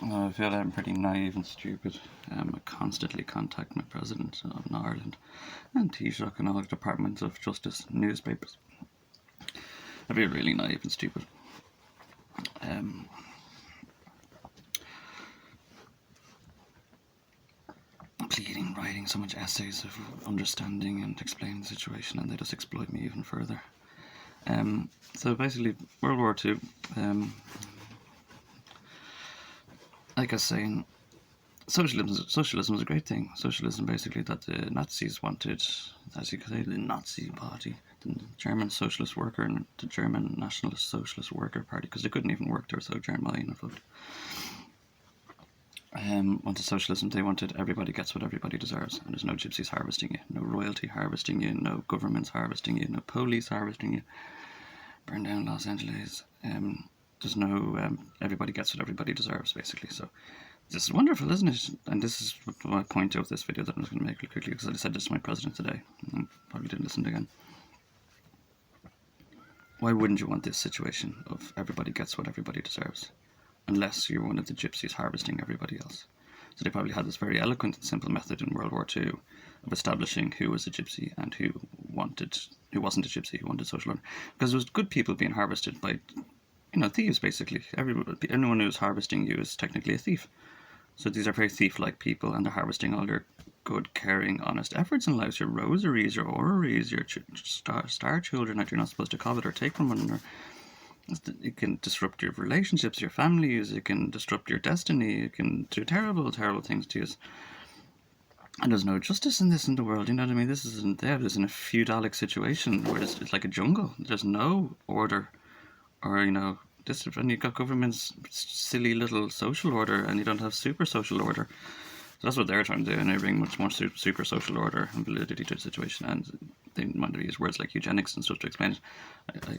I feel I'm pretty naive and stupid. I constantly contact my president of Ireland and Taoiseach and all the departments of justice newspapers. I feel really naive and stupid. Um, Pleading, writing so much essays of understanding and explaining the situation, and they just exploit me even further. So basically, World War II, like I was saying, socialism is a great thing. Socialism, basically, that the Nazis wanted, as you could say, the Nazi Party, the German Socialist Worker, and the German Nationalist Socialist Worker Party, because they couldn't even work, they were so Germanophobe. Wanted socialism. They wanted everybody gets what everybody deserves, and there's no gypsies harvesting you, no royalty harvesting you, no governments harvesting you, no police harvesting you. Burn down Los Angeles. There's no everybody gets what everybody deserves, basically. So this is wonderful, isn't it? And this is my point of this video that I'm just going to make really quickly, because I said this to my president today, and probably didn't listen again. Why wouldn't you want this situation of everybody gets what everybody deserves? Unless you're one of the gypsies harvesting everybody else. So they probably had this very eloquent and simple method in World War II of establishing who was a gypsy and who wasn't a gypsy, who wanted social order. Because there was good people being harvested by, thieves, basically. Anyone who's harvesting you is technically a thief. So these are very thief-like people, and they're harvesting all your good, caring, honest efforts in lives, your rosaries, your oraries, your star children that you're not supposed to covet or take from one another. It can disrupt your relationships, your families, it can disrupt your destiny, it can do terrible, terrible things to you. And there's no justice in this in the world, you know what I mean? This isn't there. There's in a feudalic situation where it's like a jungle. There's no order, or, and you've got government's silly little social order, and you don't have super social order. So that's what they're trying to do, and they bring much more super social order and validity to the situation, and they want to use words like eugenics and stuff to explain it.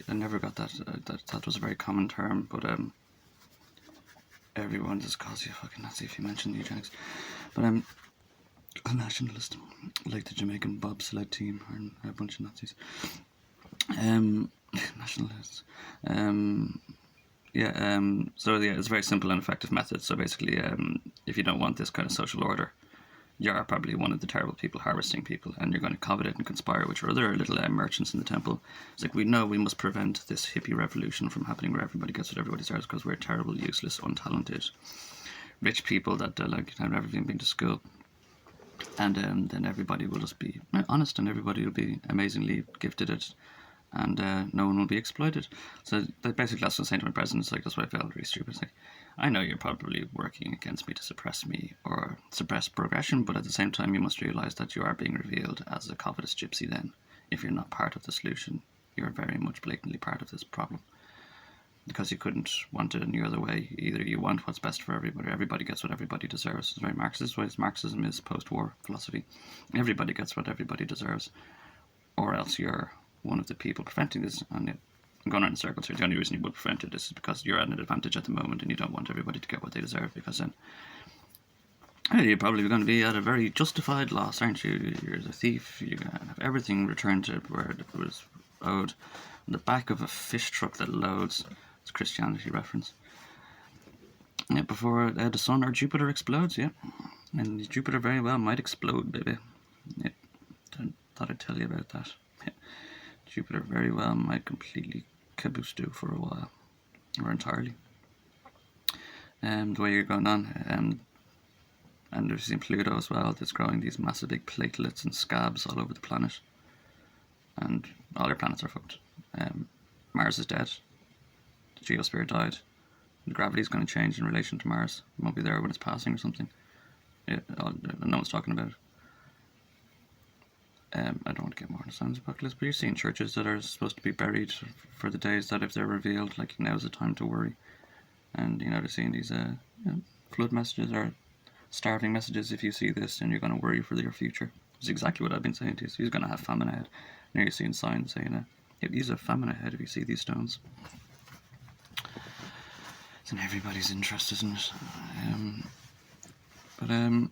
I never got that. That was a very common term, but everyone just calls you a fucking Nazi if you mention eugenics. But I'm a nationalist, like the Jamaican bobsled team, are a bunch of Nazis. Nationalists. So it's a very simple and effective method. So basically, if you don't want this kind of social order, you're probably one of the terrible people harvesting people, and you're going to covet it and conspire with your other little merchants in the temple. It's like, we know we must prevent this hippie revolution from happening where everybody gets what everybody deserves, because we're terrible, useless, untalented, rich people that have never even been to school. And then everybody will just be honest, and everybody will be amazingly gifted at, and no one will be exploited. So basically that's what I'm saying to my president. It's like, that's why I felt really stupid. It's like, I know you're probably working against me to suppress me or suppress progression, but at the same time you must realise that you are being revealed as a covetous gypsy then. If you're not part of the solution, you're very much blatantly part of this problem. Because you couldn't want it any other way. Either you want what's best for everybody gets what everybody deserves. It's very Marxist way. Marxism is post-war philosophy. Everybody gets what everybody deserves, or else you're one of the people preventing this. And I'm going around in circles here. The only reason you would prevent it is because you're at an advantage at the moment, and you don't want everybody to get what they deserve, because then you're probably going to be at a very justified loss, aren't you? You're a thief. You're going to have everything returned to where it was owed. On the back of a fish truck that loads. It's a Christianity reference. Yeah, before the sun or Jupiter explodes, yeah. And Jupiter very well might explode, baby. Yeah, thought I'd tell you about that. Yeah. Jupiter very well might completely caboose do for a while. Or entirely. The way you're going on. And we've seen Pluto as well. It's growing these massive big platelets and scabs all over the planet. And all your planets are fucked. Mars is dead. The geosphere died. The gravity is going to change in relation to Mars. It won't be there when it's passing or something. Yeah, no one's talking about it. I don't want to get more into science apocalypse, but you're seeing churches that are supposed to be buried for the days that if they're revealed, like, now's the time to worry. And, they're seeing these flood messages or starving messages. If you see this, then you're going to worry for your future. It's exactly what I've been saying to you. So you're going to have famine ahead. Now you're seeing signs saying, these are famine ahead if you see these stones. It's in everybody's interest, isn't it?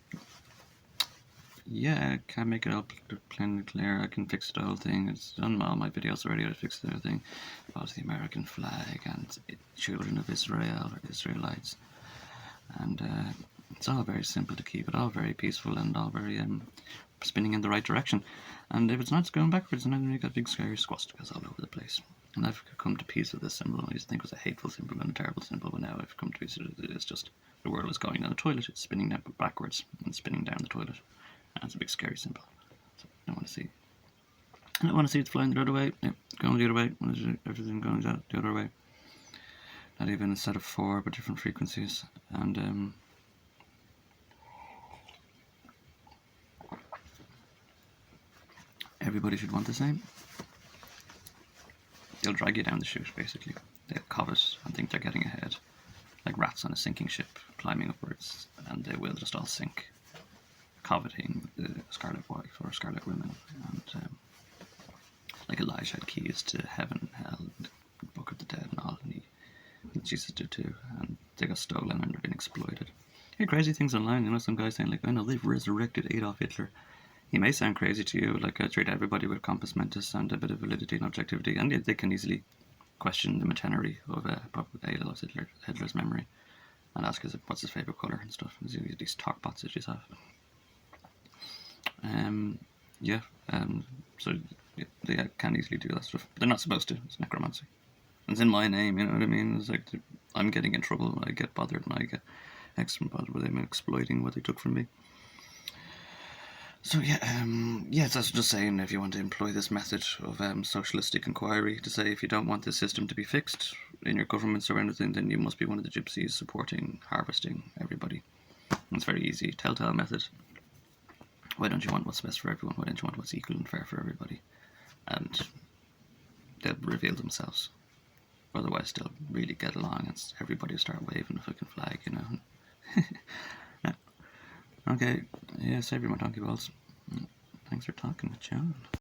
Yeah, I can't make it all plain and clear. I can fix the whole thing. It's done all my videos already. I fixed the whole thing about the American flag and children of Israel or Israelites. And it's all very simple to keep it all very peaceful and all very spinning in the right direction. And if it's not, it's going backwards, and then you've got big scary swastikas all over the place. And I've come to peace with this symbol. I used to think it was a hateful symbol and a terrible symbol, but now I've come to peace with it. It's just the world is going down the toilet. It's spinning down backwards and spinning down the toilet. And it's a big scary symbol. So I don't want to see. I don't want to see it flying the other way. Yep, going the other way. Everything going the other way. Not even a set of 4, but different frequencies. And everybody should want the same. They'll drag you down the chute, basically. They'll covet and think they're getting ahead, like rats on a sinking ship, climbing upwards, and they will just all sink, coveting the Scarlet Wife or Scarlet Women. And like Elijah had keys to heaven, hell, the Book of the Dead, and all, and Jesus did too. And they got stolen and they've been exploited. You hear crazy things online. You know, some guys saying like, "I know they've resurrected Adolf Hitler." He may sound crazy to you, like I treat everybody with compass mentis and a bit of validity and objectivity, and they can easily question the metenary of Adolf Hitler's memory and ask us what's his favourite colour and stuff. There's these talk bots that you have. So they can easily do that stuff, but they're not supposed to. It's necromancy. It's in my name, you know what I mean? It's like I'm getting in trouble, I get bothered, and I get extra bothered with them exploiting what they took from me. So that's just saying, if you want to employ this method of socialistic inquiry to say if you don't want the system to be fixed in your governments or anything, then you must be one of the gypsies supporting harvesting everybody. And it's very easy, telltale method. Why don't you want what's best for everyone? Why don't you want what's equal and fair for everybody? And they'll reveal themselves. Otherwise they'll really get along and everybody will start waving the fucking flag, you know. Okay, yeah, save your my donkey balls. Thanks for talking with John.